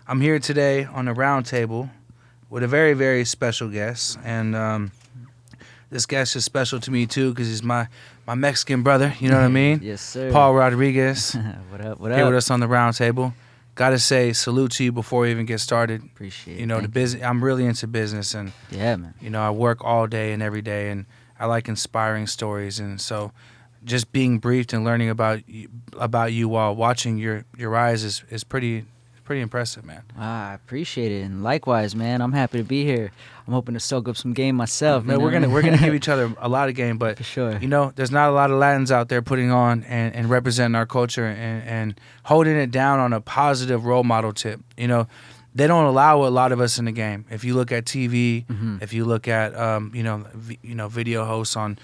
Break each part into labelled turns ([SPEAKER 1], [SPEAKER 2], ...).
[SPEAKER 1] I'm here today on a round table with a very, very special guest. And this guest is special to me, too, because he's my Mexican brother. You know what I mean?
[SPEAKER 2] Yes, sir.
[SPEAKER 1] Paul Rodriguez.
[SPEAKER 2] What up? What up?
[SPEAKER 1] Here with us on the round table. Got to say salute to you before we even get started.
[SPEAKER 2] Appreciate it.
[SPEAKER 1] You know, the business. I'm really into business, and
[SPEAKER 2] yeah, man.
[SPEAKER 1] you know, I work all day and every day, and I like inspiring stories. And so, just being briefed and learning about you while watching your rise is pretty impressive, man.
[SPEAKER 2] I appreciate it, and likewise, man. I'm happy to be here. I'm hoping to soak up some game myself.
[SPEAKER 1] Man, we're gonna give each other a lot of game, but
[SPEAKER 2] for sure.
[SPEAKER 1] You know, there's not a lot of Latins out there putting on and representing our culture and holding it down on a positive role model tip. You know, they don't allow a lot of us in the game. If you look at TV, if you look at video hosts on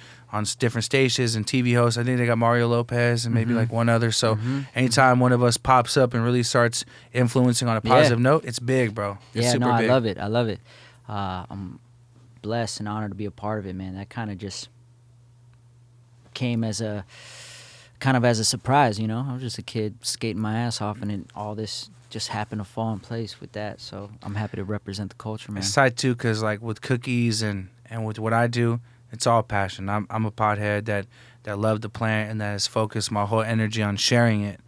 [SPEAKER 1] different stations and TV hosts, I think they got Mario Lopez and maybe like one other. So anytime one of us pops up and really starts influencing on a positive note, it's big, bro. It's super big.
[SPEAKER 2] I love it. I'm blessed and honored to be a part of it, man. That kind of just came as a surprise, you know. I was just a kid skating my ass off, and then all this just happened to fall in place with that. So I'm happy to represent the culture, man.
[SPEAKER 1] It's tight too, cause like with cookies and with what I do, it's all passion. I'm a pothead that loved the plant and that has focused my whole energy on sharing it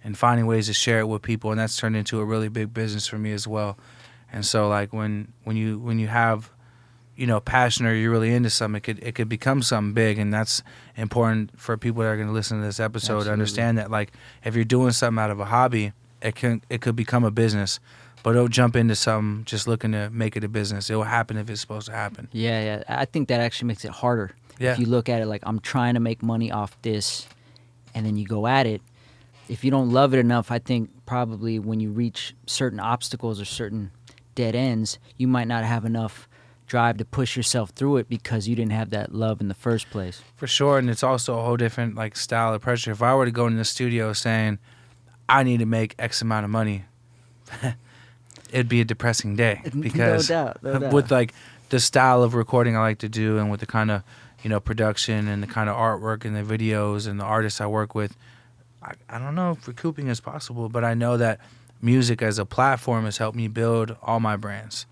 [SPEAKER 1] and finding ways to share it with people, and that's turned into a really big business for me as well. And so like when you have, you know, passion or you're really into something, it could become something big, and that's important for people that are going to listen to this episode.
[SPEAKER 2] Absolutely.
[SPEAKER 1] To understand that, like, if you're doing something out of a hobby, it could become a business. But don't jump into something just looking to make it a business. It will happen if it's supposed to happen.
[SPEAKER 2] Yeah. I think that actually makes it harder.
[SPEAKER 1] Yeah.
[SPEAKER 2] If you look at it like, I'm trying to make money off this, and then you go at it, if you don't love it enough, I think probably when you reach certain obstacles or certain dead ends, you might not have enough drive to push yourself through it because you didn't have that love in the first place.
[SPEAKER 1] For sure, and it's also a whole different like style of pressure. If I were to go in the studio saying, I need to make X amount of money, it'd be a depressing day. Because
[SPEAKER 2] no doubt.
[SPEAKER 1] With like the style of recording I like to do and with the kind of, you know, production and the kind of artwork and the videos and the artists I work with, I don't know if recouping is possible, but I know that music as a platform has helped me build all my brands.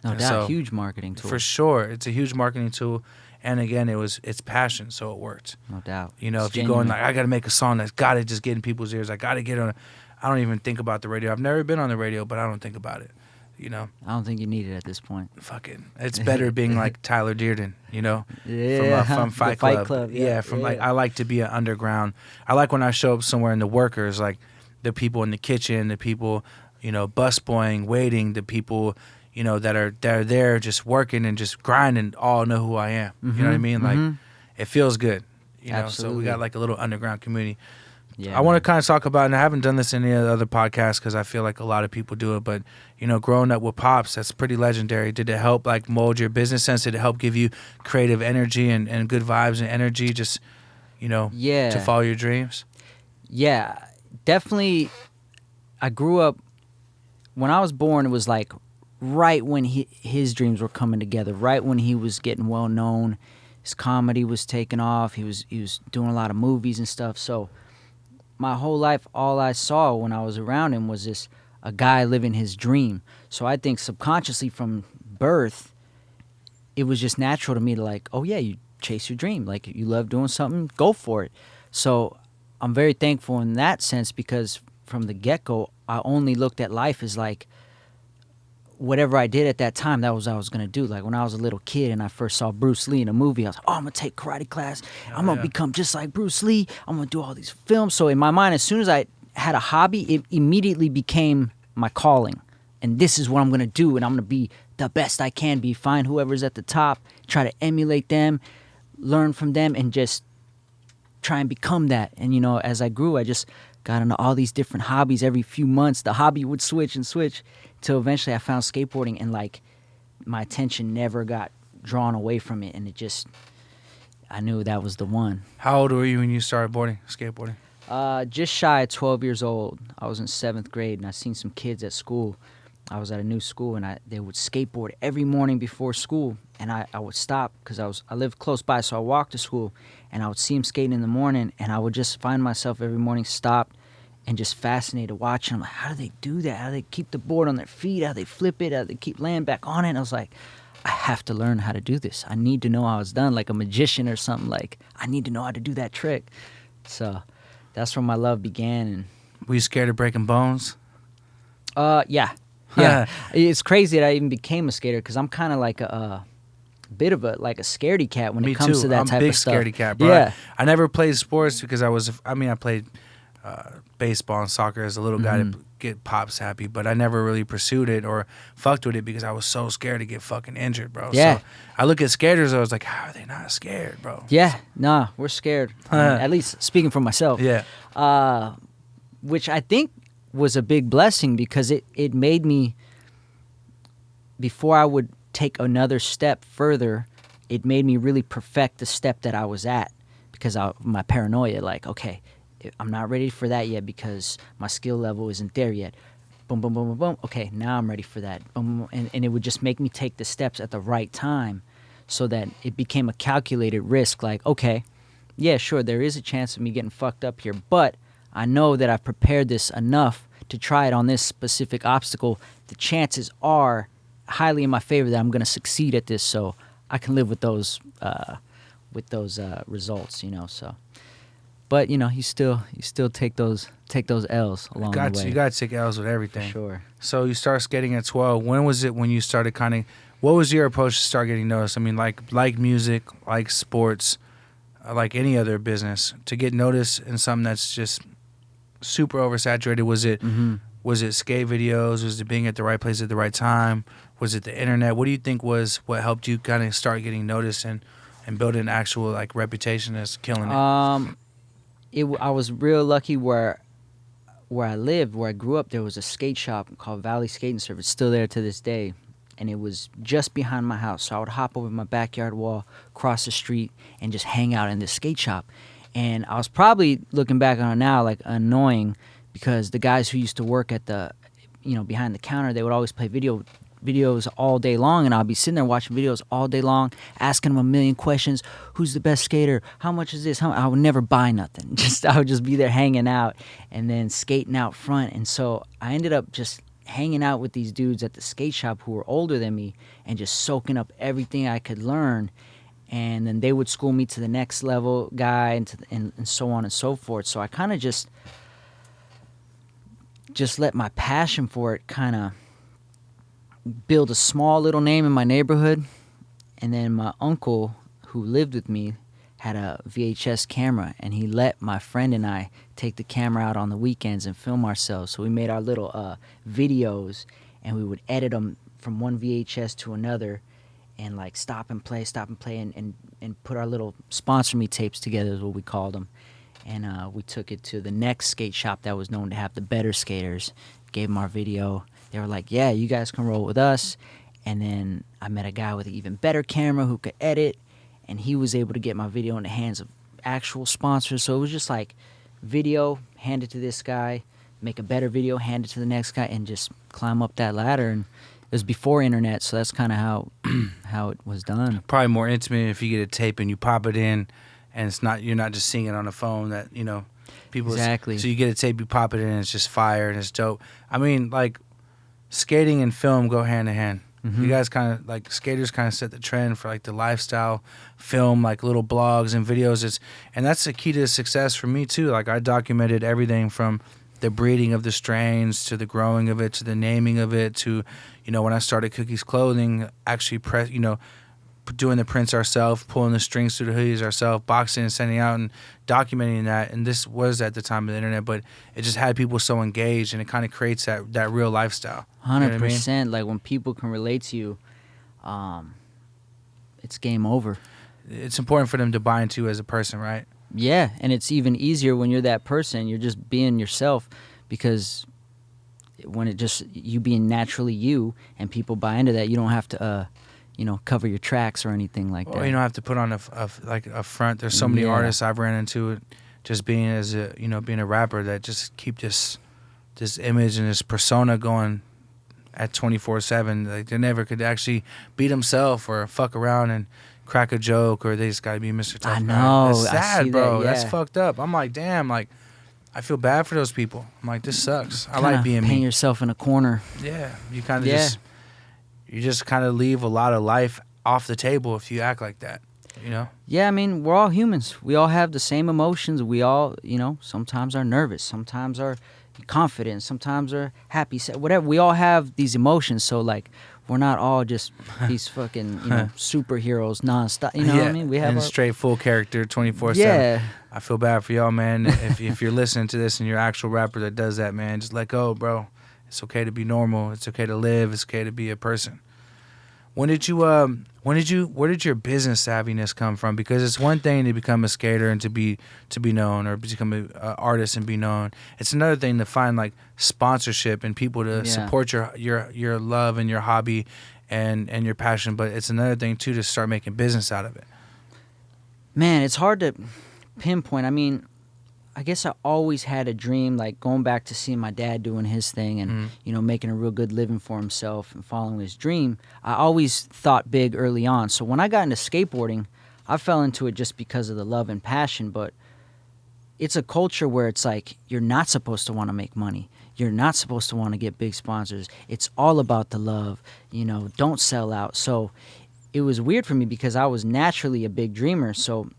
[SPEAKER 2] No
[SPEAKER 1] And
[SPEAKER 2] doubt,
[SPEAKER 1] so,
[SPEAKER 2] huge marketing tool.
[SPEAKER 1] For sure. It's a huge marketing tool. And again, it's passion, so it worked.
[SPEAKER 2] No doubt.
[SPEAKER 1] You know,
[SPEAKER 2] It's
[SPEAKER 1] if you go in
[SPEAKER 2] genuine.
[SPEAKER 1] like, I got to make a song that's got to just get in people's ears. I got to get on I don't even think about the radio. I've never been on the radio, but I don't think about it, you know.
[SPEAKER 2] I don't think you need it at this point.
[SPEAKER 1] Fuck it. It's better being like Tyler Dearden, you know,
[SPEAKER 2] Yeah,
[SPEAKER 1] from
[SPEAKER 2] the
[SPEAKER 1] Fight Club.
[SPEAKER 2] Yeah,
[SPEAKER 1] Like, I like to be an underground. I like when I show up somewhere and the workers, like the people in the kitchen, the people, you know, busboying, waiting, the people, you know, that are there just working and just grinding, all know who I am. You know what I mean? Like, it feels good, you know.
[SPEAKER 2] Absolutely.
[SPEAKER 1] So we got like a little underground community.
[SPEAKER 2] Yeah,
[SPEAKER 1] I want to kind of talk about, and I haven't done this in any other podcast because I feel like a lot of people do it, but, you know, growing up with Pops, that's pretty legendary. Did it help like mold your business sense? Did it help give you creative energy and good vibes and energy just, you know, to follow your dreams?
[SPEAKER 2] Yeah, definitely. I grew up, when I was born, it was like right when his dreams were coming together, right when he was getting well known. His comedy was taking off. He was doing a lot of movies and stuff. So my whole life, all I saw when I was around him was a guy living his dream. So I think subconsciously from birth, it was just natural to me to like, oh yeah, you chase your dream. Like, you love doing something, go for it. So I'm very thankful in that sense, because from the get-go, I only looked at life as like, whatever I did at that time, that was what I was going to do. Like, when I was a little kid and I first saw Bruce Lee in a movie, I was like, oh, I'm going to take karate class. I'm going to become just like Bruce Lee. I'm going to do all these films. So in my mind, as soon as I had a hobby, it immediately became my calling. And this is what I'm going to do. And I'm going to be the best I can be. Find whoever's at the top, try to emulate them, learn from them, and just try and become that. And, you know, as I grew, I just got into all these different hobbies. Every few months, the hobby would switch till eventually I found skateboarding, and like my attention never got drawn away from it, and I knew that was the one.
[SPEAKER 1] How old were you when you started skateboarding?
[SPEAKER 2] Just shy of 12 years old. I was in 7th grade, and I seen some kids at school. I was at a new school, and they would skateboard every morning before school, and I would stop because I lived close by, so I walked to school, and I would see them skating in the morning, and I would just find myself every morning stopped and just fascinated watching. I'm like, how do they do that? How do they keep the board on their feet? How do they flip it? How do they keep laying back on it? And I was like, I have to learn how to do this. I need to know how it's done, like a magician or something. Like, I need to know how to do that trick. So that's where my love began. And
[SPEAKER 1] Were you scared of breaking bones?
[SPEAKER 2] yeah. It's crazy that I even became a skater because I'm kind of like a bit of a scaredy cat when
[SPEAKER 1] Me
[SPEAKER 2] it comes
[SPEAKER 1] too.
[SPEAKER 2] to that
[SPEAKER 1] I'm
[SPEAKER 2] type
[SPEAKER 1] big
[SPEAKER 2] of stuff.
[SPEAKER 1] scaredy cat, bro.
[SPEAKER 2] Yeah.
[SPEAKER 1] I never played sports because I played baseball and soccer as a little guy to get pops happy, but I never really pursued it or fucked with it because I was so scared to get fucking injured, bro.
[SPEAKER 2] Yeah.
[SPEAKER 1] So I look at skaters, I was like, how are they not scared, bro?
[SPEAKER 2] Yeah, nah, we're scared. I mean, at least speaking for myself.
[SPEAKER 1] Yeah.
[SPEAKER 2] Which I think was a big blessing because it made me, before I would take another step further, it made me really perfect the step that I was at because my paranoia, like, okay, I'm not ready for that yet because my skill level isn't there yet. Boom, boom, boom, boom, boom. Okay, now I'm ready for that. Boom, boom, and it would just make me take the steps at the right time so that it became a calculated risk. Like, okay, yeah, sure, there is a chance of me getting fucked up here, but I know that I've prepared this enough to try it on this specific obstacle. The chances are highly in my favor that I'm going to succeed at this, so I can live with those results, you know. So, but you know, you still take those L's along the way.
[SPEAKER 1] You got to take L's with everything.
[SPEAKER 2] For sure.
[SPEAKER 1] So you start skating at 12. When was it when you started what was your approach to start getting noticed? I mean, like music, like sports, like any other business, to get noticed in something that's just super oversaturated. Was it skate videos? Was it being at the right place at the right time? Was it the internet? What do you think was what helped you kind of start getting noticed and building an actual like reputation as killing it?
[SPEAKER 2] I was real lucky where I lived, where I grew up. There was a skate shop called Valley Skating Service, still there to this day, and it was just behind my house. So I would hop over my backyard wall, cross the street, and just hang out in this skate shop. And I was probably, looking back on it now, like annoying because the guys who used to work at the, behind the counter, they would always play videos all day long, and I'll be sitting there watching videos all day long, asking them a million questions. Who's the best skater? How much is this? I would never buy nothing. I would just be there hanging out and then skating out front. And so I ended up just hanging out with these dudes at the skate shop who were older than me and just soaking up everything I could learn. And then they would school me to the next level guy and so on and so forth. So I kind of just let my passion for it kind of build a small little name in my neighborhood. And then my uncle, who lived with me, had a VHS camera, and he let my friend and I take the camera out on the weekends and film ourselves. So we made our little videos, and we would edit them from one VHS to another and like stop and play and put our little sponsor me tapes together is what we called them. And we took it to the next skate shop that was known to have the better skaters, gave them our video. They were like, yeah, you guys can roll with us. And then I met a guy with an even better camera who could edit, and he was able to get my video in the hands of actual sponsors. So it was just like video, hand it to this guy, make a better video, hand it to the next guy, and just climb up that ladder. And it was before internet, so that's kind of how it was done.
[SPEAKER 1] Probably more intimate if you get a tape and you pop it in, and you're not just seeing it on the phone that people.
[SPEAKER 2] Exactly.
[SPEAKER 1] So you get a tape, you pop it in, and it's just fire and it's dope. I mean, like skating and film go hand in hand. Mm-hmm. You guys kind of like skaters kind of set the trend for like the lifestyle film, like little blogs and videos. And that's the key to success for me too. Like I documented everything from the breeding of the strains to the growing of it to the naming of it to, when I started Cookies Clothing, actually doing the prints ourselves, pulling the strings through the hoodies ourselves, boxing and sending out and documenting that. And this was at the time of the internet, but it just had people so engaged, and it kind of creates that real lifestyle.
[SPEAKER 2] 100%.
[SPEAKER 1] You know what I mean?
[SPEAKER 2] Like when people can relate to you, it's game over.
[SPEAKER 1] It's important for them to buy into you as a person, right?
[SPEAKER 2] Yeah, and it's even easier when you're that person. You're just being yourself, because when it just you being naturally you and people buy into that, you don't have to cover your tracks or anything like that.
[SPEAKER 1] You don't have to put on a front. There's so many artists I've ran into just being being a rapper that just keep this image and this persona going at 24/7. Like they never could actually be themselves or fuck around and crack a joke, or they just gotta be Mr. Tough Guy.
[SPEAKER 2] I know.
[SPEAKER 1] That's sad,
[SPEAKER 2] I see
[SPEAKER 1] bro.
[SPEAKER 2] that, yeah.
[SPEAKER 1] That's fucked up. I'm like, damn, like I feel bad for those people. I'm like, this sucks. I
[SPEAKER 2] Kinda
[SPEAKER 1] like being
[SPEAKER 2] paint
[SPEAKER 1] me.
[SPEAKER 2] yourself in a corner.
[SPEAKER 1] Yeah, you kind of just kind of leave a lot of life off the table if you act like that. You know?
[SPEAKER 2] Yeah, I mean, we're all humans. We all have the same emotions. We all, you know, sometimes are nervous, sometimes are confident, sometimes are happy, whatever. We all have these emotions. So, like, we're not all just these fucking, you know, superheroes nonstop. You know what I mean? We have
[SPEAKER 1] and
[SPEAKER 2] our,
[SPEAKER 1] straight full character 24/7.
[SPEAKER 2] Yeah.
[SPEAKER 1] I feel bad for y'all, man. if you're listening to this and you're an actual rapper that does that, man, just let go, bro. It's okay to be normal. It's okay to live. It's okay to be a person. Where did your business savviness come from? Because it's one thing to become a skater and to be known, or become an artist and be known. It's another thing to find like sponsorship and people to support your love and your hobby and your passion. But it's another thing too to start making business out of it.
[SPEAKER 2] Man, it's hard to pinpoint. I mean, I guess I always had a dream, like going back to seeing my dad doing his thing and, you know, making a real good living for himself and following his dream. I always thought big early on. So when I got into skateboarding, I fell into it just because of the love and passion. But it's a culture where it's like you're not supposed to want to make money. You're not supposed to want to get big sponsors. It's all about the love. You know, don't sell out. So it was weird for me because I was naturally a big dreamer. So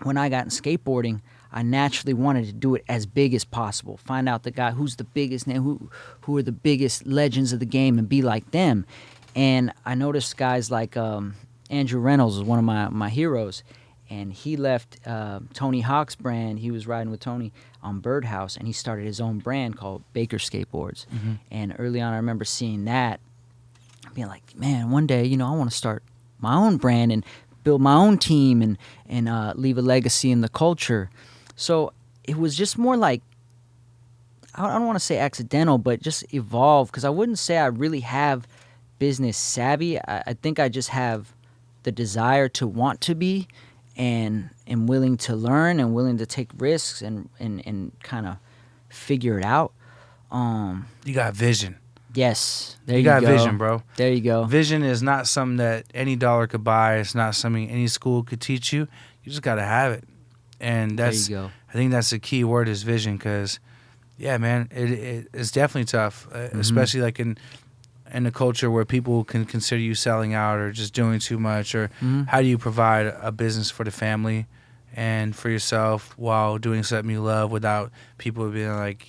[SPEAKER 2] when I got in skateboarding, I naturally wanted to do it as big as possible. Find out the guy who's the biggest name, who are the biggest legends of the game, and be like them. And I noticed guys like Andrew Reynolds was one of my heroes, and he left Tony Hawk's brand. He was riding with Tony on Birdhouse, and he started his own brand called Baker Skateboards. Mm-hmm. And early on, I remember seeing that, being like, man, one day, you know, I want to start my own brand and build my own team and leave a legacy in the culture. So it was just more like, I don't want to say accidental, but just evolved, because I wouldn't say I really have business savvy. I think I just have the desire to want to be, and am willing to learn and willing to take risks and kind of figure it out.
[SPEAKER 1] You got vision.
[SPEAKER 2] Yes, there you
[SPEAKER 1] got
[SPEAKER 2] go.
[SPEAKER 1] Vision, bro.
[SPEAKER 2] There you go.
[SPEAKER 1] Vision is not something that any dollar could buy. It's not something any school could teach you. You just got to have it. And that's,
[SPEAKER 2] there you go.
[SPEAKER 1] I think that's the key word is vision, because, yeah, man, it's definitely tough, especially like in a culture where people can consider you selling out or just doing too much, or how do you provide a business for the family and for yourself while doing something you love without people being like,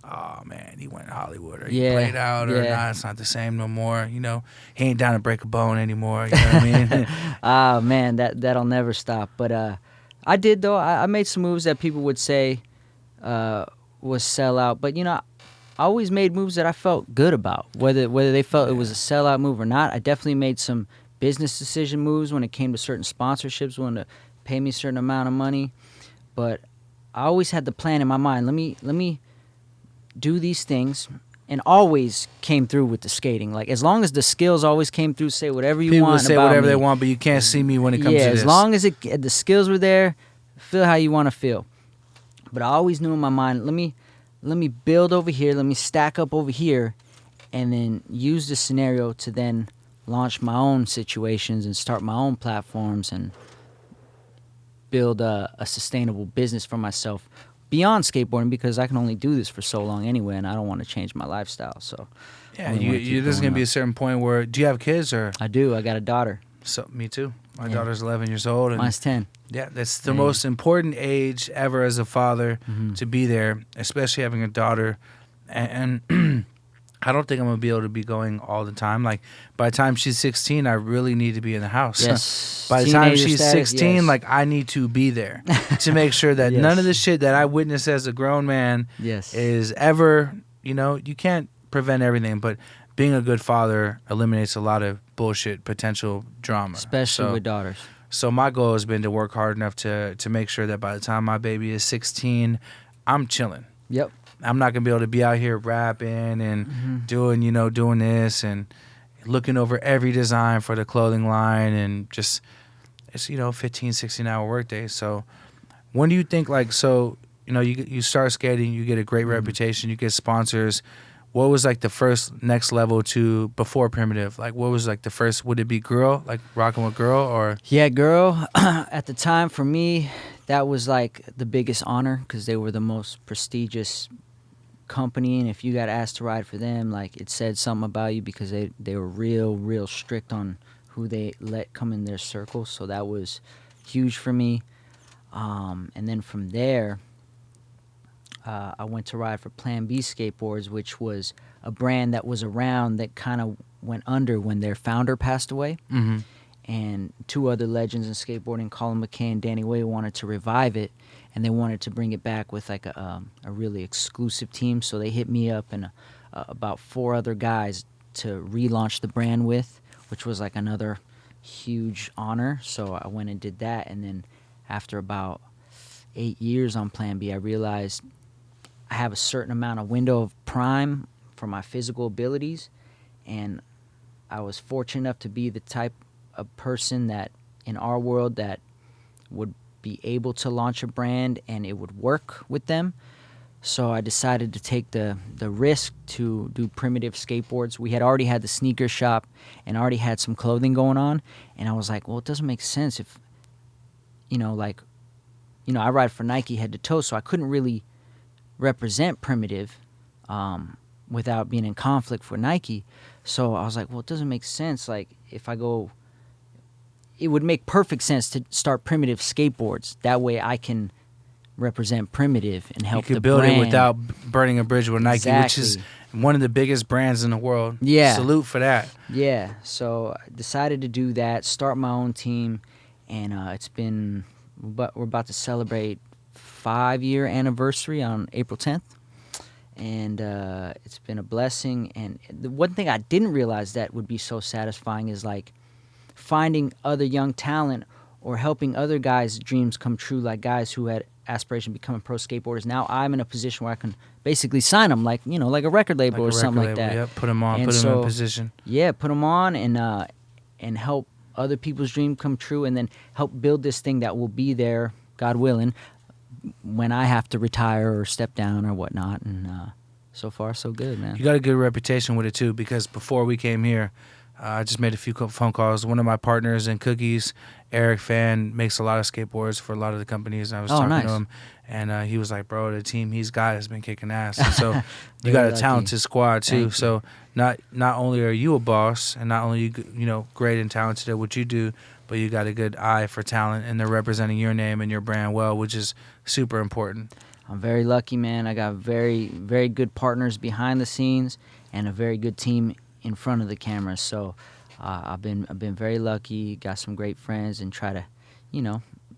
[SPEAKER 1] oh man, he went to Hollywood, or he played out, or nah, it's not the same no more. You know, he ain't down to break a bone anymore. You know what I mean?
[SPEAKER 2] Ah, man, that'll never stop. But I did, though. I made some moves that people would say was sellout. But, you know, I always made moves that I felt good about, whether they felt it was a sellout move or not. I definitely made some business decision moves when it came to certain sponsorships, willing to pay me a certain amount of money. But I always had the plan in my mind. Let me do these things, and always came through with the skating. Like, as long as the skills always came through, say whatever you
[SPEAKER 1] people
[SPEAKER 2] want
[SPEAKER 1] say
[SPEAKER 2] about
[SPEAKER 1] whatever
[SPEAKER 2] me.
[SPEAKER 1] they want, but you can't see me when it comes to this.
[SPEAKER 2] As long as the skills were there, feel how you want to feel. But I always knew in my mind, let me build over here, let me stack up over here, and then use the scenario to then launch my own situations and start my own platforms and build a sustainable business for myself beyond skateboarding, because I can only do this for so long anyway, and I don't want to change my lifestyle. So
[SPEAKER 1] yeah, there's gonna be a certain point where, do you have kids? Or
[SPEAKER 2] I do. I got a daughter.
[SPEAKER 1] So me too. My daughter's 11 years old, and
[SPEAKER 2] mine's 10.
[SPEAKER 1] Yeah, that's the most important age ever as a father, to be there, especially having a daughter. And I don't think I'm gonna be able to be going all the time. Like, by the time she's 16, I really need to be in the house.
[SPEAKER 2] Yes.
[SPEAKER 1] By the time
[SPEAKER 2] Teenager
[SPEAKER 1] she's
[SPEAKER 2] status,
[SPEAKER 1] 16,
[SPEAKER 2] yes.
[SPEAKER 1] like, I need to be there to make sure that
[SPEAKER 2] Yes.
[SPEAKER 1] none of the shit that I witnessed as a grown man is ever, you know, you can't prevent everything, but being a good father eliminates a lot of bullshit potential drama.
[SPEAKER 2] Especially with daughters.
[SPEAKER 1] So my goal has been to work hard enough to make sure that by the time my baby is 16, I'm chilling.
[SPEAKER 2] Yep.
[SPEAKER 1] I'm not going to be able to be out here rapping and doing this and looking over every design for the clothing line, and just, it's, 15, 16-hour workday. So when do you think, like, so, you start skating, you get a great reputation, you get sponsors. What was, like, the first next level to before Primitive? Like, what was, like, the first, would it be Girl, like rocking with Girl, or?
[SPEAKER 2] Yeah, Girl. At the time, for me, that was like the biggest honor because they were the most prestigious company, and if you got asked to ride for them, like it said something about you because they were real strict on who they let come in their circle. So that was huge for me. And then from there, I went to ride for Plan B Skateboards, which was a brand that was around that kind of went under when their founder passed away.
[SPEAKER 1] Mm-hmm.
[SPEAKER 2] And two other legends in skateboarding, Colin McKay and Danny Way, wanted to revive it, and they wanted to bring it back with like a really exclusive team. So they hit me up and about 4 other guys to relaunch the brand with, which was like another huge honor. So I went and did that, and then after about 8 years on Plan B, I realized I have a certain amount of window of prime for my physical abilities, and I was fortunate enough to be the type of person that in our world that would be able to launch a brand and it would work with them. So I decided to take the risk to do Primitive Skateboards. We had already had the sneaker shop and already had some clothing going on, and I was like, well, it doesn't make sense if, I ride for Nike head to toe, so I couldn't really represent Primitive without being in conflict for Nike. So I was like, well, it doesn't make sense. Like, if I go, it would make perfect sense to start Primitive Skateboards. That way I can represent Primitive and help the
[SPEAKER 1] You could build
[SPEAKER 2] brand.
[SPEAKER 1] it without burning a bridge with Nike, which is
[SPEAKER 2] Exactly.
[SPEAKER 1] one of the biggest brands in the world.
[SPEAKER 2] Yeah.
[SPEAKER 1] Salute for that.
[SPEAKER 2] Yeah, so I decided to do that, start my own team, and we're about to celebrate 5-year anniversary on April 10th, and it's been a blessing. And the one thing I didn't realize that would be so satisfying is like finding other young talent or helping other guys' dreams come true, like guys who had aspiration to becoming pro skateboarders. Now I'm in a position where I can basically sign them, like like a record label or something like that.
[SPEAKER 1] Yep, put them on,
[SPEAKER 2] And
[SPEAKER 1] put them in
[SPEAKER 2] so,
[SPEAKER 1] position.
[SPEAKER 2] Yeah, put them on and help other people's dream come true, and then help build this thing that will be there, God willing, when I have to retire or step down or whatnot. And so far, so good, man.
[SPEAKER 1] You got a good reputation with it too, because before we came here, I just made a few phone calls. One of my partners in Cookies, Eric Fan, makes a lot of skateboards for a lot of the companies. I was talking
[SPEAKER 2] nice.
[SPEAKER 1] to him, and he was like, bro, the team he's got has been kicking ass. And so you
[SPEAKER 2] Very
[SPEAKER 1] got a
[SPEAKER 2] lucky.
[SPEAKER 1] talented squad too.
[SPEAKER 2] Thank you.
[SPEAKER 1] So not only are you a boss, and not only great and talented at what you do, but you got a good eye for talent, and they're representing your name and your brand well, which is super important.
[SPEAKER 2] I'm very lucky, man. I got very, very good partners behind the scenes and a very good team in front of the camera. So I've been very lucky. Got some great friends, and try to,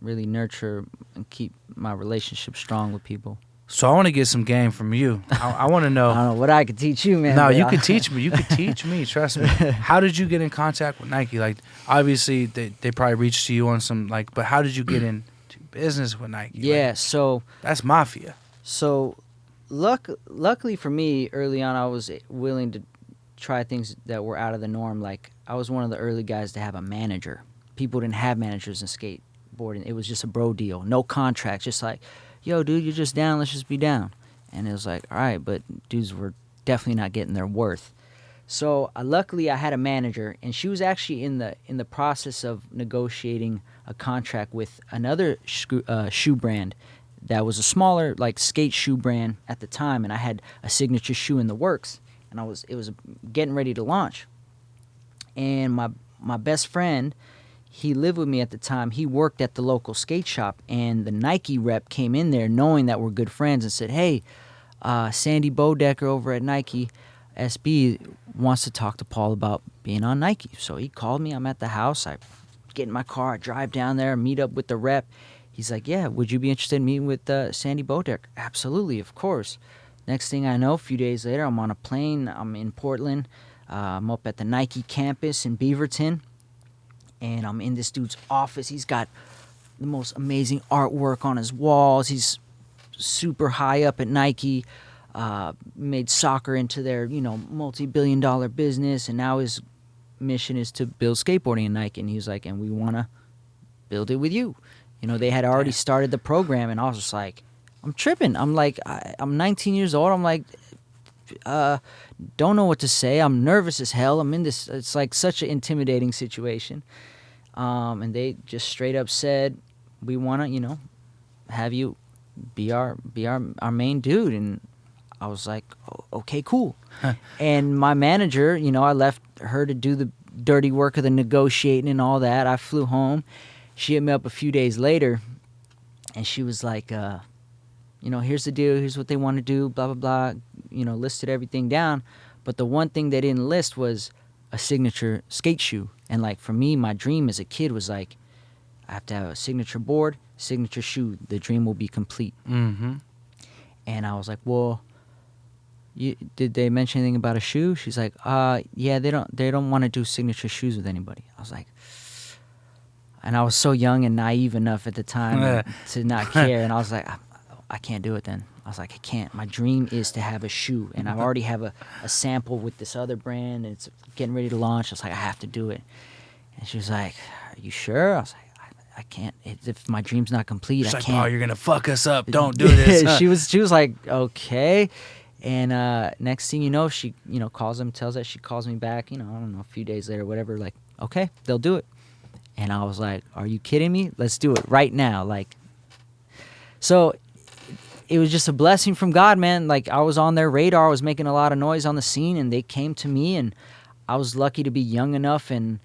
[SPEAKER 2] really nurture and keep my relationship strong with people.
[SPEAKER 1] So I want to get some game from you. I want to know.
[SPEAKER 2] I don't know what I could teach you, man.
[SPEAKER 1] No,
[SPEAKER 2] but
[SPEAKER 1] you
[SPEAKER 2] I-
[SPEAKER 1] could teach me. You could teach me. Trust me. How did you get in contact with Nike? Like, obviously, they probably reached to you on some, but how did you get into business with Nike?
[SPEAKER 2] Yeah,
[SPEAKER 1] Like,
[SPEAKER 2] so
[SPEAKER 1] that's mafia.
[SPEAKER 2] luckily for me, early on, I was willing to try things that were out of the norm. Like, I was one of the early guys to have a manager. People didn't have managers in skateboarding. It was just a bro deal. No contracts. Just like, yo, dude, you're just down. Let's just be down. And it was like, all right, but dudes were definitely not getting their worth. So luckily, I had a manager, and she was actually in the process of negotiating a contract with another shoe brand that was a smaller skate shoe brand at the time, and I had a signature shoe in the works, and it was getting ready to launch. And my best friend, he lived with me at the time. He worked at the local skate shop, and the Nike rep came in there knowing that we're good friends and said, hey, Sandy Bodecker over at Nike SB wants to talk to Paul about being on Nike. So he called me. I'm at the house. I get in my car. I drive down there, meet up with the rep. He's like, yeah, would you be interested in meeting with Sandy Bodecker? Absolutely, of course. Next thing I know, a few days later, I'm on a plane. I'm in Portland. I'm up at the Nike campus in Beaverton. And I'm in this dude's office. He's got the most amazing artwork on his walls. He's super high up at Nike. Made soccer into their, multi-billion-dollar business, and now his mission is to build skateboarding in Nike. And he was like, and we want to build it with you. They had already started the program, and I was just like, I'm tripping. I'm like, I'm 19 years old. I'm like, don't know what to say. I'm nervous as hell. I'm in this, it's like such an intimidating situation. And they just straight up said, we want to, have you be our main dude. And I was like, okay, cool. And my manager, I left her to do the dirty work of the negotiating and all that. I flew home. She hit me up a few days later, and she was like, here's the deal. Here's what they want to do, blah, blah, blah. Listed everything down. But the one thing they didn't list was a signature skate shoe. And, like, for me, my dream as a kid was, like, I have to have a signature board, signature shoe. The dream will be complete.
[SPEAKER 1] Mm-hmm.
[SPEAKER 2] And I was like, well, did they mention anything about a shoe? She's like, yeah, they don't want to do signature shoes with anybody. I was like, and I was so young and naive enough at the time to not care. And I was like, I can't do it then. I was like, I can't. My dream is to have a shoe. And I already have a sample with this other brand, and it's getting ready to launch. I was like, I have to do it. And she was like, are you sure? I was like, I can't. If my dream's not complete,
[SPEAKER 1] She's
[SPEAKER 2] I
[SPEAKER 1] like,
[SPEAKER 2] can't.
[SPEAKER 1] oh, you're going to fuck us up. Don't do this. Huh?
[SPEAKER 2] She was like, okay. And next thing you know, she calls them, tells us. She calls me back, I don't know, a few days later, whatever, like, okay, they'll do it. And I was like, are you kidding me? Let's do it right now. Like, so it was just a blessing from God, man. Like, I was on their radar. I was making a lot of noise on the scene, and they came to me, and I was lucky to be young enough, and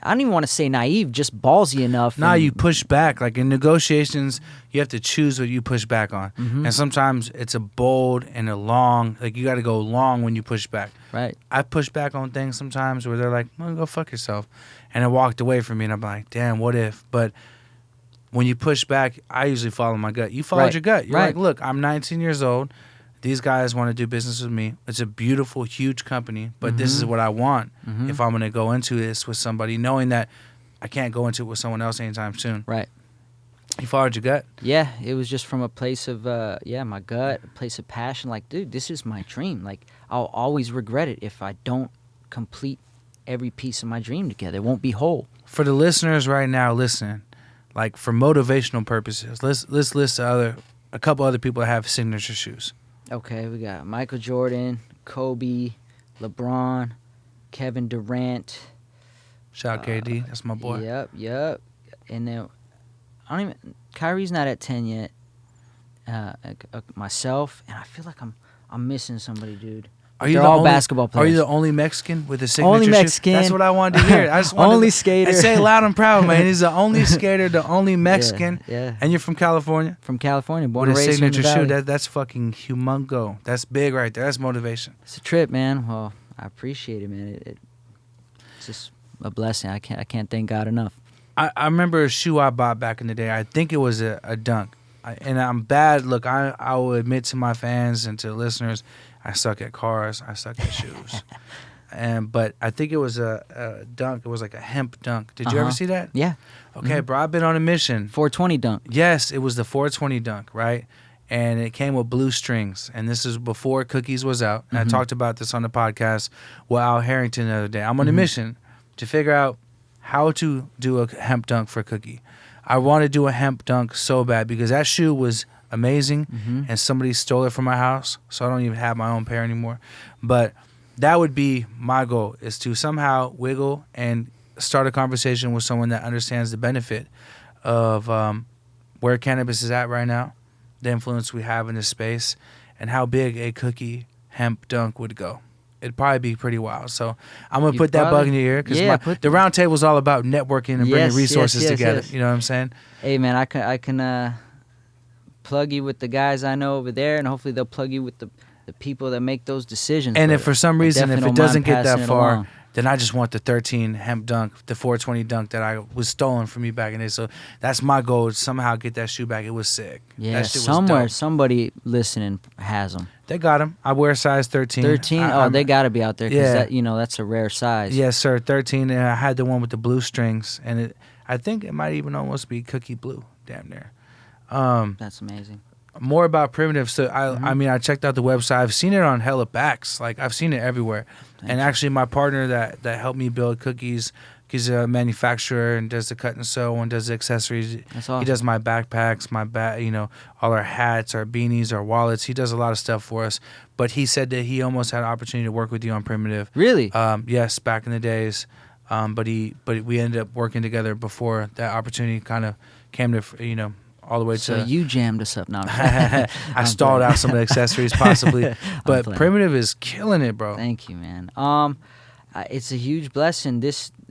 [SPEAKER 2] I don't even want to say naive, just ballsy enough.
[SPEAKER 1] Nah, you push back. Like, in negotiations, you have to choose what you push back on.
[SPEAKER 2] Mm-hmm.
[SPEAKER 1] And sometimes it's a bold and a long. Like, you got to go long when you push back.
[SPEAKER 2] Right.
[SPEAKER 1] I push back on things sometimes where they're like, well, go fuck yourself. And it walked away from me, and I'm like, damn, what if? But when you push back, I usually follow my gut. You followed your gut. You're like, look, I'm 19 years old. These guys want to do business with me. It's a beautiful, huge company, but this is what I want if I'm going to go into this with somebody, knowing that I can't go into it with someone else anytime soon.
[SPEAKER 2] Right.
[SPEAKER 1] You followed your gut?
[SPEAKER 2] Yeah, it was just from a place of, my gut, a place of passion. Like, dude, this is my dream. Like, I'll always regret it if I don't complete every piece of my dream together. It won't be whole.
[SPEAKER 1] For the listeners right now listening, like, for motivational purposes, let's list a couple other people that have signature shoes.
[SPEAKER 2] Okay, we got Michael Jordan, Kobe, LeBron, Kevin Durant.
[SPEAKER 1] Shout out KD, that's my boy.
[SPEAKER 2] Yep. And then Kyrie's not at 10 yet. Myself, and I feel like I'm missing somebody, dude. They're all basketball players.
[SPEAKER 1] Are you the only Mexican with a signature
[SPEAKER 2] only Mexican.
[SPEAKER 1] shoe? That's what I wanted to hear. I just wanted
[SPEAKER 2] only skater.
[SPEAKER 1] And say it loud and proud, man. He's the only skater, the only Mexican.
[SPEAKER 2] Yeah.
[SPEAKER 1] And you're from California?
[SPEAKER 2] From California, born
[SPEAKER 1] with
[SPEAKER 2] and
[SPEAKER 1] a
[SPEAKER 2] raised in the
[SPEAKER 1] signature shoe.
[SPEAKER 2] Valley.
[SPEAKER 1] That's fucking humongo. That's big right there. That's motivation.
[SPEAKER 2] It's a trip, man. Well, I appreciate it, man. It's just a blessing. I can't thank God enough.
[SPEAKER 1] I remember a shoe I bought back in the day. I think it was a Dunk. And I'm bad. Look, I will admit to my fans and to the listeners, I suck at cars. I suck at shoes. But I think it was a Dunk. It was like a hemp Dunk. Did you ever see that?
[SPEAKER 2] Yeah.
[SPEAKER 1] Okay, bro. I've been on a mission.
[SPEAKER 2] 420 Dunk.
[SPEAKER 1] Yes, it was the 420 Dunk, right? And it came with blue strings. And this is before Cookies was out. And I talked about this on the podcast with Al Harrington the other day. I'm on a mission to figure out how to do a hemp Dunk for Cookie. I want to do a hemp Dunk so bad because that shoe was amazing, and somebody stole it from my house, so I don't even have my own pair anymore. But that would be my goal, is to somehow wiggle and start a conversation with someone that understands the benefit of where cannabis is at right now, the influence we have in this space, and how big a Cookie hemp Dunk would go. It'd probably be pretty wild. So I'm going to put that bug in your ear, because the round table is all about networking and bringing resources together. Yes. You know what I'm saying?
[SPEAKER 2] Hey, man, I can plug you with the guys I know over there, and hopefully they'll plug you with the people that make those decisions.
[SPEAKER 1] And if for some reason, if it doesn't get that far, then I just want the 13 hemp Dunk, the 420 Dunk that I was stolen from me back in the day. So that's my goal, is somehow get that shoe back. It was sick.
[SPEAKER 2] Yeah,
[SPEAKER 1] that shit
[SPEAKER 2] somewhere,
[SPEAKER 1] was dope.
[SPEAKER 2] Somebody listening has them.
[SPEAKER 1] They got them. I wear size 13.
[SPEAKER 2] 13? They got to be out there, because that's a rare size.
[SPEAKER 1] Yes, sir, 13. And I had the one with the blue strings. And I think it might even almost be cookie blue, damn near.
[SPEAKER 2] That's amazing.
[SPEAKER 1] More about Primitive. So I mean, I checked out the website. I've seen it on hella backs. Like, I've seen it everywhere. Actually, my partner that helped me build Cookies, he's a manufacturer and does the cut and sew and does the accessories.
[SPEAKER 2] That's awesome.
[SPEAKER 1] He does my backpacks, all our hats, our beanies, our wallets. He does a lot of stuff for us. But he said that he almost had an opportunity to work with you on Primitive.
[SPEAKER 2] Really?
[SPEAKER 1] Yes, back in the days. But we ended up working together before that opportunity kind of came to all the way
[SPEAKER 2] So
[SPEAKER 1] to.
[SPEAKER 2] you jammed us up now.
[SPEAKER 1] I stalled out some of the accessories possibly, but
[SPEAKER 2] playing.
[SPEAKER 1] Primitive is killing it, bro.
[SPEAKER 2] Thank you, man. It's a huge blessing.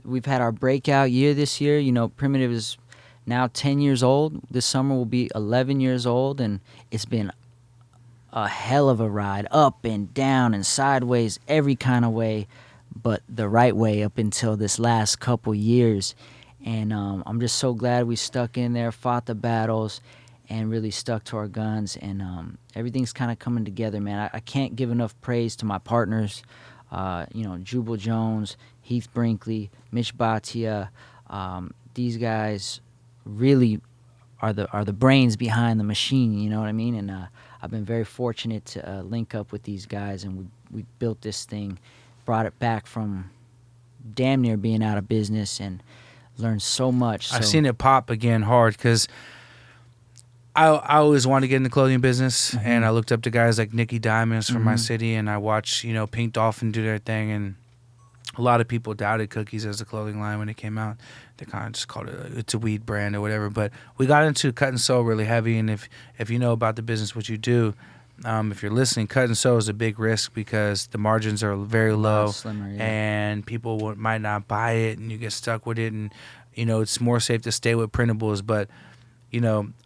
[SPEAKER 2] We've had our breakout year this year. You know, Primitive is now 10 years old. This summer will be 11 years old, and it's been a hell of a ride, up and down and sideways, every kind of way, but the right way up until this last couple years. And I'm just so glad we stuck in there, fought the battles, and really stuck to our guns. And everything's kind of coming together, man. I can't give enough praise to my partners, Jubal Jones, Heath Brinkley, Mitch Bhatia. These guys really are the brains behind the machine, you know what I mean? And I've been very fortunate to link up with these guys, and we built this thing, brought it back from damn near being out of business, and learned so much.
[SPEAKER 1] I've seen it pop again hard because I always wanted to get in the clothing business, and I looked up to guys like Nicky Diamonds from my city, and I watched Pink Dolphin do their thing, and a lot of people doubted Cookies as a clothing line when it came out. They kind of just called it's a weed brand or whatever. But we got into cut and sew really heavy, and if you know about the business, what you do, if you're listening, cut and sew is a big risk because the margins are very low,
[SPEAKER 2] slimmer, yeah.
[SPEAKER 1] and people might not buy it, and you get stuck with it, and it's more safe to stay with printables. But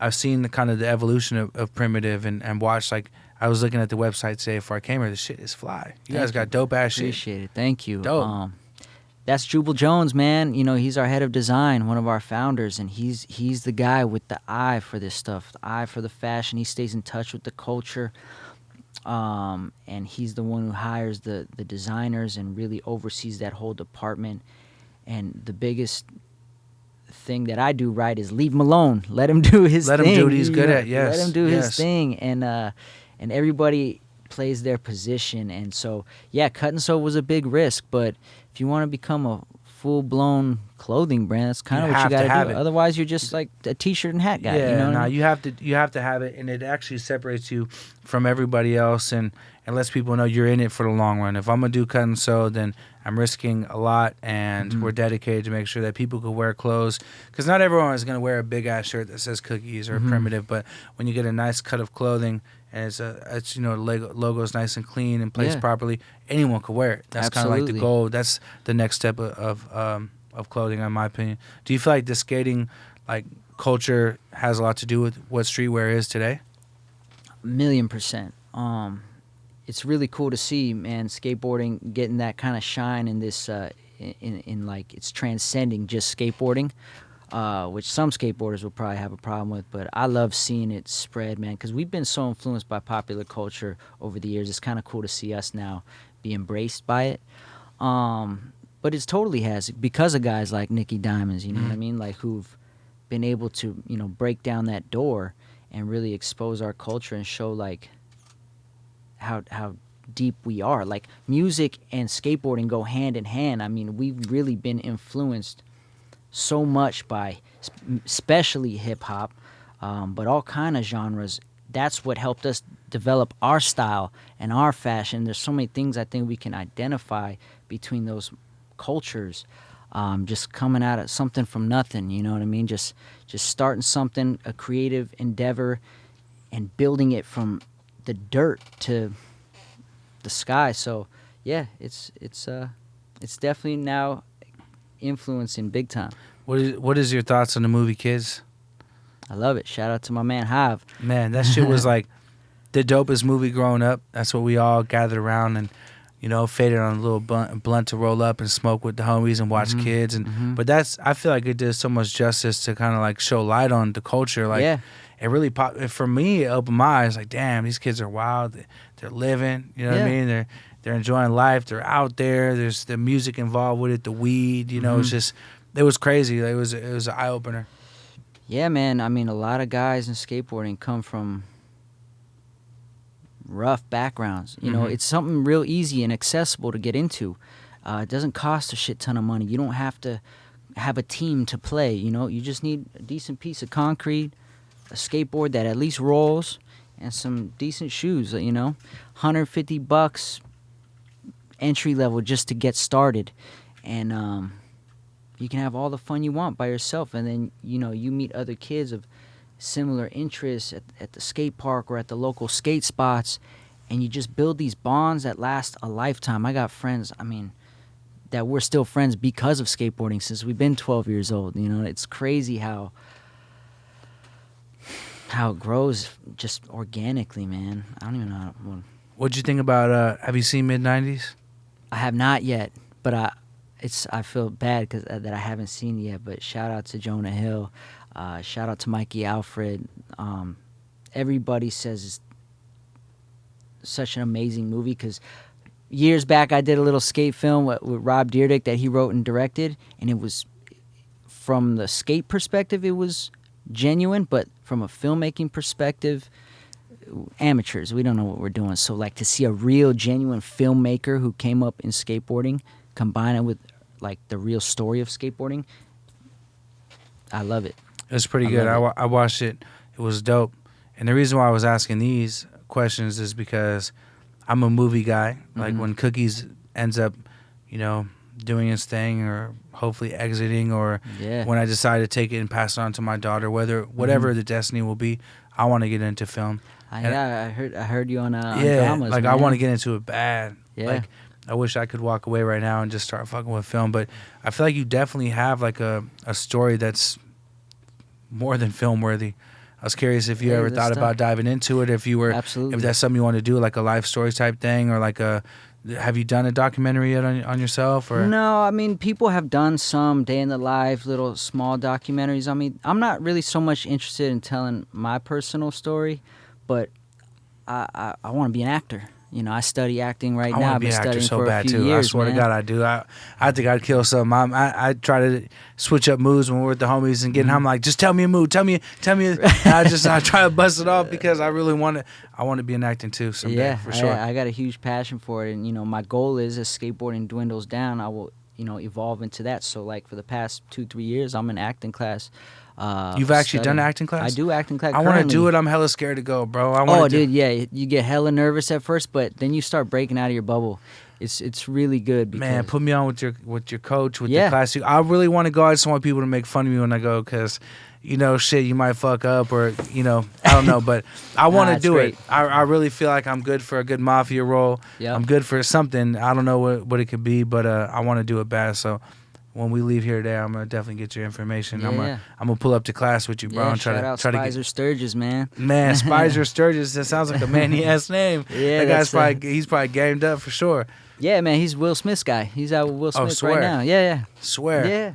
[SPEAKER 1] I've seen the kind of the evolution of Primitive and watched, like, I was looking at the website today before I came here. The shit is fly. You guys got dope ass shit.
[SPEAKER 2] Appreciate it. Thank you.
[SPEAKER 1] Dope.
[SPEAKER 2] That's Jubal Jones, man. He's our head of design, one of our founders, and he's the guy with the eye for this stuff, the eye for the fashion. He stays in touch with the culture, and he's the one who hires the designers and really oversees that whole department. And the biggest thing that I do right is leave him alone. Let him do his thing.
[SPEAKER 1] Let him do what he's good at. Yes.
[SPEAKER 2] Let him do his thing, and everybody plays their position. And so, yeah, cut and sew was a big risk, but if you want to become a full-blown clothing brand, that's kind of what you got to do. Otherwise, you're just like a t-shirt and hat guy.
[SPEAKER 1] Yeah, you have to have it, and it actually separates you from everybody else and lets people know you're in it for the long run. If I'm gonna do cut and sew, then I'm risking a lot, and we're dedicated to make sure that people can wear clothes, because not everyone is gonna wear a big ass shirt that says Cookies or Primitive, but when you get a nice cut of clothing and it's logo's nice and clean and placed properly, anyone could wear it. That's kind of like the goal. That's the next step of clothing, in my opinion. Do you feel like the skating culture has a lot to do with what streetwear is today?
[SPEAKER 2] 1,000,000%. It's really cool to see, man, skateboarding getting that kind of shine in this in it's transcending just skateboarding, which some skateboarders will probably have a problem with, but I love seeing it spread, man, because we've been so influenced by popular culture over the years. It's kind of cool to see us now be embraced by it. But it totally has, because of guys like Nicky Diamonds, you know what I mean, like, who've been able to break down that door and really expose our culture and show how deep we are. Like, music and skateboarding go hand in hand. I mean, we've really been influenced so much by especially hip-hop, but all kind of genres. That's what helped us develop our style and our fashion. There's so many things I think we can identify between those cultures, just coming out of something from nothing, you know what I mean? Just starting something, a creative endeavor, and building it from the dirt to the sky. So yeah, it's definitely now influencing big time.
[SPEAKER 1] What is your thoughts on the movie Kids?
[SPEAKER 2] I love it. Shout out to my man Hive.
[SPEAKER 1] Man, that shit was like the dopest movie growing up. That's what we all gathered around and faded on a little blunt to roll up and smoke with the homies and watch Kids. And but I feel like it did so much justice to kind of show light on the culture. It really popped for me. It opened my eyes. Like, damn, these kids are wild. They're living. You know what I mean? They're enjoying life. They're out there. There's the music involved with it. The weed. It's just, it was crazy. It was an eye opener.
[SPEAKER 2] Yeah, man. I mean, a lot of guys in skateboarding come from rough backgrounds. It's something real easy and accessible to get into. It doesn't cost a shit ton of money. You don't have to have a team to play. You just need a decent piece of concrete, a skateboard that at least rolls, and some decent shoes. $150 entry level just to get started, and you can have all the fun you want by yourself. And then you meet other kids of similar interests at the skate park or at the local skate spots, and you just build these bonds that last a lifetime. I got friends, I mean, that we're still friends because of skateboarding since we've been 12 years old. You know, it's crazy how it grows just organically, man. I don't even know how.
[SPEAKER 1] What'd you think about? Have you seen Mid-90s?
[SPEAKER 2] I have not yet, but I feel bad that I haven't seen it yet. But shout out to Jonah Hill, shout out to Mikey Alfred. Everybody says it's such an amazing movie because years back I did a little skate film with Rob Dyrdek that he wrote and directed, and it was, from the skate perspective, it was genuine, but from a filmmaking perspective, amateurs, we don't know what we're doing. So like to see a real genuine filmmaker who came up in skateboarding, combine it with like the real story of skateboarding, I love it.
[SPEAKER 1] It's pretty good. I watched it. It was dope. And the reason why I was asking these questions is because I'm a movie guy. Like when Cookies ends up, you know, doing his thing or hopefully exiting, or when I decide to take it and pass it on to my daughter, whatever the destiny will be, I want to get into film.
[SPEAKER 2] I heard you on dramas,
[SPEAKER 1] like
[SPEAKER 2] man.
[SPEAKER 1] I want to get into it bad.
[SPEAKER 2] Yeah.
[SPEAKER 1] Like I wish I could walk away right now and just start fucking with film, but I feel like you definitely have like a story that's more than film worthy. I was curious if you ever thought about diving into it, if that's something you want to do, like a life story type thing, or like have you done a documentary yet on yourself? Or
[SPEAKER 2] no, I mean, people have done some day in the life, little small documentaries. I mean, I'm not really so much interested in telling my personal story, but I want to be an actor. You know, I study acting right now. I've been studying
[SPEAKER 1] so
[SPEAKER 2] for a
[SPEAKER 1] bad
[SPEAKER 2] few
[SPEAKER 1] too.
[SPEAKER 2] years,
[SPEAKER 1] I swear
[SPEAKER 2] man.
[SPEAKER 1] to God, I do. I think I'd kill something. I try to switch up moves when we're with the homies and getting. I'm like, just tell me a move. Tell me. And I try to bust it off because I really want to. I want to be in acting too someday, for sure.
[SPEAKER 2] I got a huge passion for it, and you know, my goal is as skateboarding dwindles down, I will, you know, evolve into that. So like for the past 2-3 years, I'm in acting class.
[SPEAKER 1] You've actually done acting class?
[SPEAKER 2] I do acting class.
[SPEAKER 1] I want to do it. I'm hella scared to go, bro.
[SPEAKER 2] Dude, yeah, you get hella nervous at first, but then you start breaking out of your bubble. It's really good. Because,
[SPEAKER 1] man, put me on with your coach, with your class. I really want to go. I just want people to make fun of me when I go, because, you know, shit, you might fuck up, or, you know, I don't know, but I want to do it. I really feel like I'm good for a good mafia role. Yep. I'm good for something. I don't know what it could be, but I want to do it bad. So when we leave here today, I'm gonna definitely get your information. I'm gonna pull up to class with you, bro. And try to
[SPEAKER 2] Spicer Sturgis, man.
[SPEAKER 1] Man, Spicer Sturgis. That sounds like a manly ass name.
[SPEAKER 2] Yeah,
[SPEAKER 1] that guy's he's probably gamed up for sure.
[SPEAKER 2] Yeah, man, he's Will Smith's guy. He's out with Will Smith right now. Yeah.
[SPEAKER 1] Swear.
[SPEAKER 2] Yeah.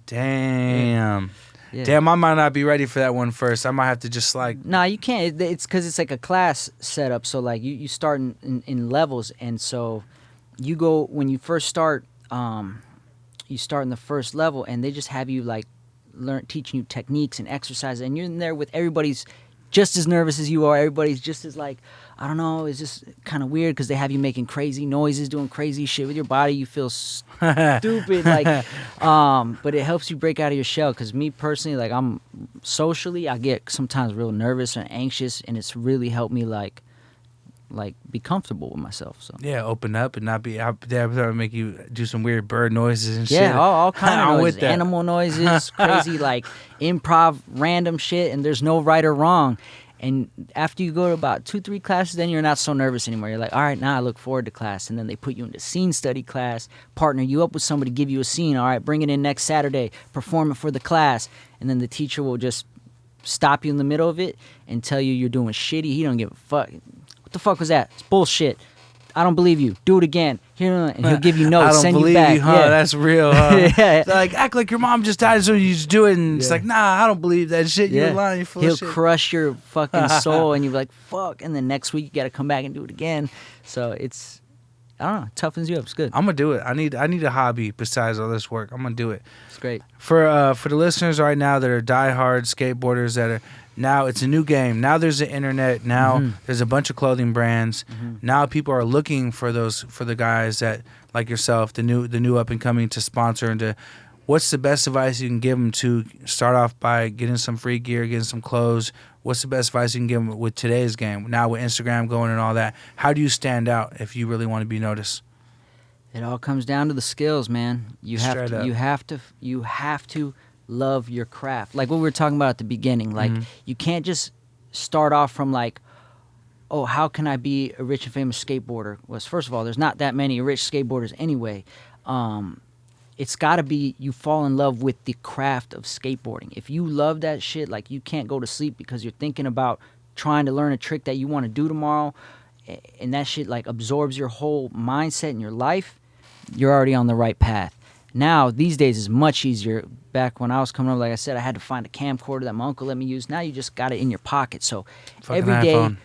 [SPEAKER 1] Damn. Yeah. Damn, I might not be ready for that one first. I might have to just like.
[SPEAKER 2] Nah, you can't. It's because it's like a class setup. So like you start in levels, and so you go when you first start. You start in the first level, and they just have you like teaching you techniques and exercises, and you're in there with everybody's just as nervous as you are. Everybody's just as like, I don't know, it's just kind of weird because they have you making crazy noises, doing crazy shit with your body. You feel stupid, like, but it helps you break out of your shell. Because me personally, like, I'm socially, I get sometimes real nervous and anxious, and it's really helped me like be comfortable with myself. So
[SPEAKER 1] yeah, open up and not be out there, make you do some weird bird noises and shit.
[SPEAKER 2] Yeah, all kind of noises, animal noises, crazy like improv, random shit, and there's no right or wrong. And after you go to about 2-3 classes, then you're not so nervous anymore. You're like, all right, now I look forward to class. And then they put you into scene study class, partner you up with somebody, give you a scene. All right, bring it in next Saturday, perform it for the class. And then the teacher will just stop you in the middle of it and tell you you're doing shitty. He don't give a fuck. What the fuck was that? It's bullshit. I don't believe you. Do it again. Here, and he'll give you notes. Send you back.
[SPEAKER 1] I don't believe you, huh?
[SPEAKER 2] Yeah.
[SPEAKER 1] That's real, huh? Yeah. Like, act like your mom just died, so you just do it. And it's like, nah, I don't believe that shit. You're lying. You're full of shit.
[SPEAKER 2] He'll crush your fucking soul, and you're like, fuck. And then next week, you got to come back and do it again. So it's, I don't know, it toughens you up. It's good.
[SPEAKER 1] I'm going to do it. I need a hobby besides all this work. I'm going to do it.
[SPEAKER 2] It's great.
[SPEAKER 1] For the listeners right now that are diehard skateboarders that are, now it's a new game. Now there's the internet. Now there's a bunch of clothing brands. Now people are looking for the guys that like yourself, the new up and coming, to sponsor and to. What's the best advice you can give them to start off by getting some free gear, getting some clothes? What's the best advice you can give them with today's game? Now with Instagram going and all that, how do you stand out if you really want to be noticed?
[SPEAKER 2] It all comes down to the skills, man. You have to love your craft. Like what we were talking about at the beginning. Like you can't just start off from like, oh, how can I be a rich and famous skateboarder? Well, first of all, there's not that many rich skateboarders anyway. It's got to be you fall in love with the craft of skateboarding. If you love that shit, like you can't go to sleep because you're thinking about trying to learn a trick that you want to do tomorrow, and that shit like absorbs your whole mindset and your life, you're already on the right path. Now, these days is much easier. Back when I was coming up, like I said, I had to find a camcorder that my uncle let me use. Now you just got it in your pocket. So
[SPEAKER 1] Fucking
[SPEAKER 2] every day,
[SPEAKER 1] iPhone.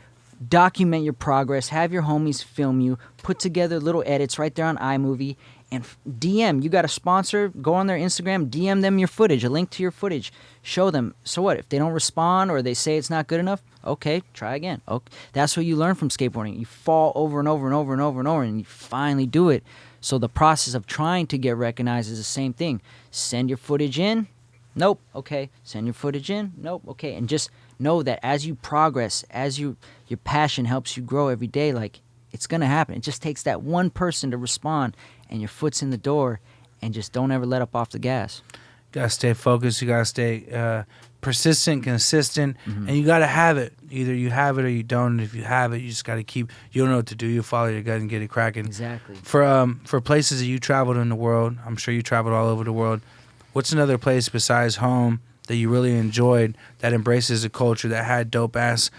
[SPEAKER 2] document your progress, have your homies film you, put together little edits right there on iMovie, and DM. You got a sponsor, go on their Instagram, DM them your footage, a link to your footage. Show them. So what? If they don't respond or they say it's not good enough, okay, try again. Okay. That's what you learn from skateboarding. You fall over and over and over and over and over, and you finally do it. So the process of trying to get recognized is the same thing. Send your footage in. Nope. Okay. Send your footage in. Nope. Okay. And just know that as you progress, as your passion helps you grow every day, like it's going to happen. It just takes that one person to respond and your foot's in the door, and just don't ever let up off the gas.
[SPEAKER 1] You got to stay focused. You got to stay persistent, consistent, and you got to have it. Either you have it or you don't. And if you have it, you just got to keep, you don't know what to do. You follow your gut and get it cracking.
[SPEAKER 2] Exactly.
[SPEAKER 1] For places that you traveled in the world, I'm sure you traveled all over the world. What's another place besides home that you really enjoyed that embraces a culture that had dope ass,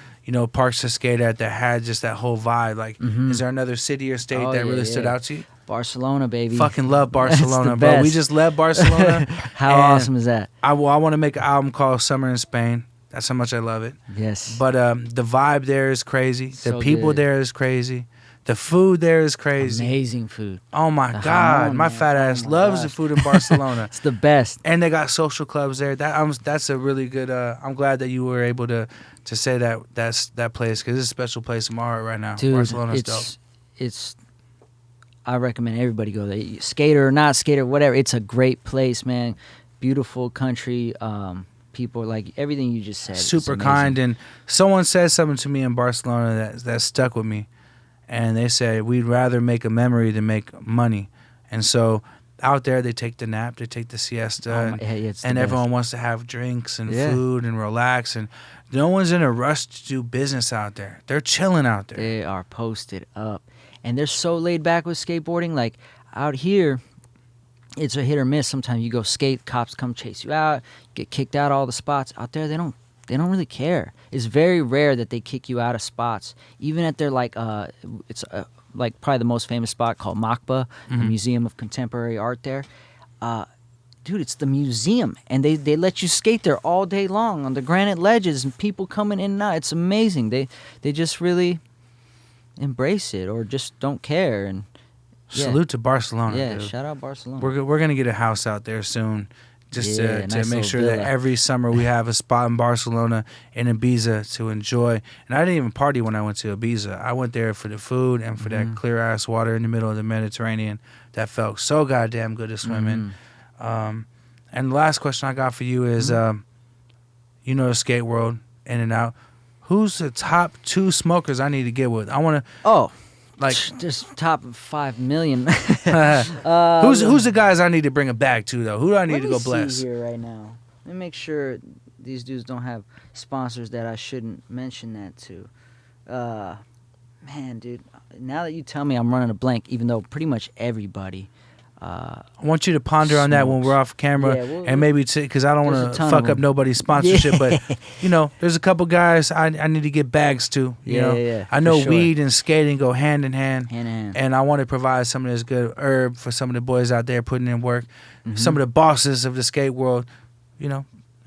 [SPEAKER 1] parks to skate at, that had just that whole vibe? Like, is there another city or state that really stood out to you?
[SPEAKER 2] Barcelona, baby.
[SPEAKER 1] Fucking love Barcelona,
[SPEAKER 2] the
[SPEAKER 1] bro.
[SPEAKER 2] best.
[SPEAKER 1] We just left Barcelona.
[SPEAKER 2] How awesome is that?
[SPEAKER 1] I want to make an album called Summer in Spain. That's how much I love it.
[SPEAKER 2] Yes.
[SPEAKER 1] But the vibe there is crazy. The
[SPEAKER 2] So
[SPEAKER 1] people
[SPEAKER 2] good.
[SPEAKER 1] there is crazy. The food there is crazy.
[SPEAKER 2] Amazing food.
[SPEAKER 1] Oh my
[SPEAKER 2] The
[SPEAKER 1] God,
[SPEAKER 2] jamon,
[SPEAKER 1] my
[SPEAKER 2] man.
[SPEAKER 1] fat ass
[SPEAKER 2] Oh my
[SPEAKER 1] loves the
[SPEAKER 2] gosh.
[SPEAKER 1] food in Barcelona.
[SPEAKER 2] It's the best.
[SPEAKER 1] And they got social clubs there. That's a really good. I'm glad that you were able to say that's that place, because it's a special place in my heart right now.
[SPEAKER 2] Dude,
[SPEAKER 1] Barcelona's dope.
[SPEAKER 2] it's I recommend everybody go there. Skater or not skater, whatever. It's a great place, man. Beautiful country. People, like everything you just said.
[SPEAKER 1] Super
[SPEAKER 2] it's
[SPEAKER 1] kind.
[SPEAKER 2] amazing.
[SPEAKER 1] And someone said something to me in Barcelona that stuck with me. And they said, we'd rather make a memory than make money. And so out there, they take the nap, they take the siesta,
[SPEAKER 2] It's the
[SPEAKER 1] and
[SPEAKER 2] best.
[SPEAKER 1] everyone wants to have drinks and
[SPEAKER 2] Yeah.
[SPEAKER 1] food and relax. And no one's in a rush to do business out there. They're chilling out there.
[SPEAKER 2] They are posted up. And they're so laid back with skateboarding. Like out here, it's a hit or miss. Sometimes you go skate, cops come chase you out, get kicked out all the spots. Out there, they don't really care. It's very rare that they kick you out of spots. Even at their like like probably the most famous spot called Makba, the Museum of Contemporary Art there. Dude, it's the museum, and they let you skate there all day long on the granite ledges, and people coming in and out. It's amazing. They just really embrace it, or just don't care. And yeah.
[SPEAKER 1] Salute to Barcelona.
[SPEAKER 2] Yeah,
[SPEAKER 1] dude.
[SPEAKER 2] shout out Barcelona.
[SPEAKER 1] We're gonna get a house out there soon, just
[SPEAKER 2] Yeah,
[SPEAKER 1] to
[SPEAKER 2] nice
[SPEAKER 1] make
[SPEAKER 2] little
[SPEAKER 1] sure that
[SPEAKER 2] villa.
[SPEAKER 1] every summer we have a spot in Barcelona and Ibiza to enjoy. And I didn't even party when I went to Ibiza. I went there for the food and for that clear ass water in the middle of the Mediterranean that felt so goddamn good to swim in. And the last question I got for you is, the skate world, in and out. Who's the top 2 smokers I need to get with? I want to. Like,
[SPEAKER 2] just top 5 million.
[SPEAKER 1] who's the guys I need to bring it back to though? Who do I need to go bless?
[SPEAKER 2] See here right now. Let me make sure these dudes don't have sponsors that I shouldn't mention that to. Man, dude, now that you tell me, I'm running a blank. Even though pretty much everybody.
[SPEAKER 1] I want you to ponder on that when we're off camera,
[SPEAKER 2] Yeah,
[SPEAKER 1] and maybe because I don't
[SPEAKER 2] there's
[SPEAKER 1] want
[SPEAKER 2] a
[SPEAKER 1] to
[SPEAKER 2] ton
[SPEAKER 1] fuck
[SPEAKER 2] of
[SPEAKER 1] up
[SPEAKER 2] them.
[SPEAKER 1] nobody's sponsorship, but there's a couple guys I need to get bags to.
[SPEAKER 2] Yeah,
[SPEAKER 1] I know
[SPEAKER 2] for sure.
[SPEAKER 1] weed and skating go hand in hand.
[SPEAKER 2] Hand in hand.
[SPEAKER 1] And I want to provide some of this good herb for some of the boys out there putting in work, some of the bosses of the skate world.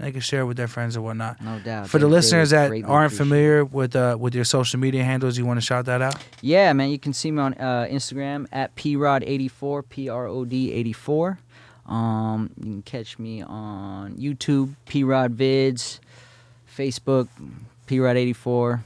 [SPEAKER 1] They can share with their friends or whatnot.
[SPEAKER 2] No doubt.
[SPEAKER 1] For the
[SPEAKER 2] They
[SPEAKER 1] listeners that
[SPEAKER 2] greatly
[SPEAKER 1] aren't
[SPEAKER 2] appreciate
[SPEAKER 1] familiar with your social media handles, you want to shout that out?
[SPEAKER 2] Yeah, man, you can see me on Instagram at prod84, PROD84. You can catch me on YouTube, prod vids, Facebook, prod84,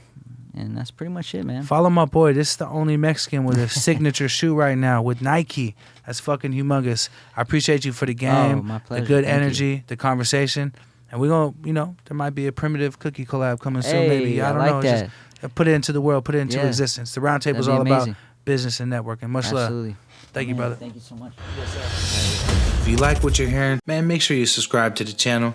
[SPEAKER 2] and that's pretty much it, man.
[SPEAKER 1] Follow my boy. This is the only Mexican with a signature shoe right now with Nike. That's fucking humongous. I appreciate you for the game,
[SPEAKER 2] Oh, my pleasure.
[SPEAKER 1] the good
[SPEAKER 2] Thank you.
[SPEAKER 1] energy, the conversation. And we're going to, there might be a primitive cookie collab coming soon,
[SPEAKER 2] Hey,
[SPEAKER 1] maybe. I don't
[SPEAKER 2] like
[SPEAKER 1] know.
[SPEAKER 2] that.
[SPEAKER 1] Just put it into the world, put it into
[SPEAKER 2] Yeah.
[SPEAKER 1] existence. The round table is
[SPEAKER 2] That'd
[SPEAKER 1] all
[SPEAKER 2] be
[SPEAKER 1] about
[SPEAKER 2] amazing.
[SPEAKER 1] business and networking. Much love.
[SPEAKER 2] Absolutely.
[SPEAKER 1] Thank you,
[SPEAKER 2] Man,
[SPEAKER 1] brother.
[SPEAKER 2] Thank you so much.
[SPEAKER 1] Yes, sir. If you like what you're hearing, man, make sure you subscribe to the channel.